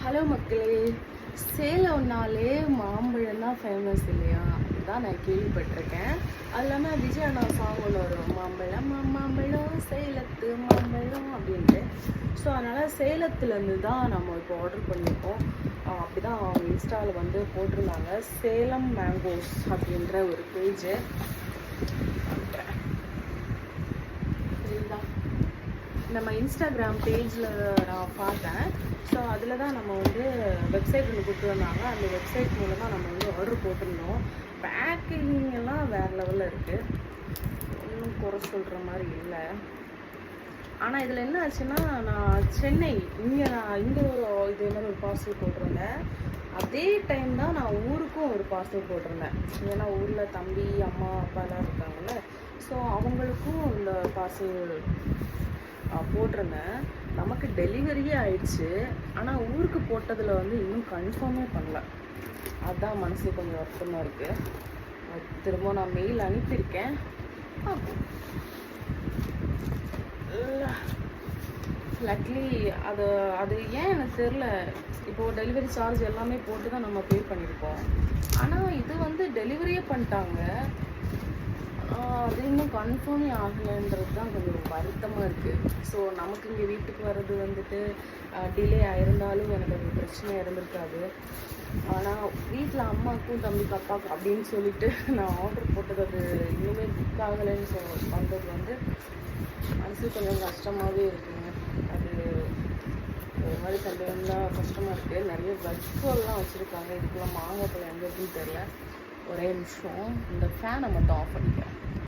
Hello மக்களே, சேலம்னாலே மாம்பழம் தான் ஃபேமஸ் இல்லையா? அதுதான் நான் கேள்விப்பட்டிருக்கேன். அது இல்லாமல் விஜய் அண்ணா சாங் ஒன்று வரும், மாம்பழம் மாம்பழம் சேலத்து மாம்பழம் அப்படின்ட்டு. ஸோ அதனால் சேலத்துலேருந்து தான் நம்ம இப்போ ஆர்டர் பண்ணியிருக்கோம். அப்படி தான் அவங்க இன்ஸ்டாவில் வந்து போட்டிருந்தாங்க, சேலம் மேங்கோஸ் அப்படின்ற ஒரு பேஜு. நம்ம இன்ஸ்டாகிராம் பேஜில் நான் பார்த்தேன். ஸோ அதில் தான் நம்ம வந்து வெப்சைட் ஒன்று கொடுத்துருந்தாங்க. அந்த வெப்சைட் மூலமாக நம்ம வந்து ஆர்டர் போட்டிருந்தோம். பேக்கிங் எல்லாம் வேறு லெவலில் இருக்குது, இன்னும் குறை சொல்கிற மாதிரி இல்லை. ஆனால் இதில் என்ன ஆச்சுன்னா, நான் சென்னை இங்கே ஒரு இதே மாதிரி ஒரு பார்சல் போட்டிருந்தேன். அதே டைம் தான் நான் ஊருக்கும் ஒரு பார்சல் போட்டிருந்தேன். ஏன்னா ஊரில் தம்பி அம்மா அப்பா எல்லாம் இருக்காங்கல்ல, ஸோ அவங்களுக்கும் இந்த பார்சல் போட்டிருந்தேன். நமக்கு டெலிவரியே ஆயிடுச்சு. ஆனால் ஊருக்கு போட்டதில் வந்து இன்னும் கன்ஃபார்மே பண்ணல. அதுதான் மனசு கொஞ்சம் வருத்தமாக இருக்குது. திரும்ப நான் மெயில் அனுப்பியிருக்கேன். லக்லி அது ஏன் எனக்கு தெரில. இப்போது டெலிவரி சார்ஜ் எல்லாமே போட்டு தான் நம்ம பே பண்ணியிருக்கோம். ஆனால் இது வந்து டெலிவரியே பண்ணிட்டாங்க. அது இன்னும் கன்ஃபார்மே ஆகலைன்றது தான் கொஞ்சம் வருத்தமாக இருக்குது. ஸோ நமக்கு இங்கே வீட்டுக்கு வர்றது வந்துட்டு டிலே ஆயிருந்தாலும் எனக்கு அது பிரச்சனையாக இருந்திருக்காது. ஆனால் வீட்டில் அம்மாவுக்கும் தம்பிக்கு அப்பாவுக்கும் அப்படின்னு சொல்லிட்டு நான் ஆர்டர் போட்டது அது இன்னுமே புக் ஆகலைன்னு வந்தது வந்து மனசு கொஞ்சம் கஷ்டமாகவே இருக்குங்க. அது ஒரு மாதிரி சந்தேகம்லாம் கஷ்டமாக இருக்குது. நிறைய வச்சுக்கோல்லாம் வச்சுருக்காங்க. இதுக்குள்ள மாங்காய் பழம் எங்கே இருக்குன்னு தெரியல. ஒரே நிமிஷம் இந்த ஃபேனை மட்டும் ஆஃப் பண்ணிக்கிறேன்.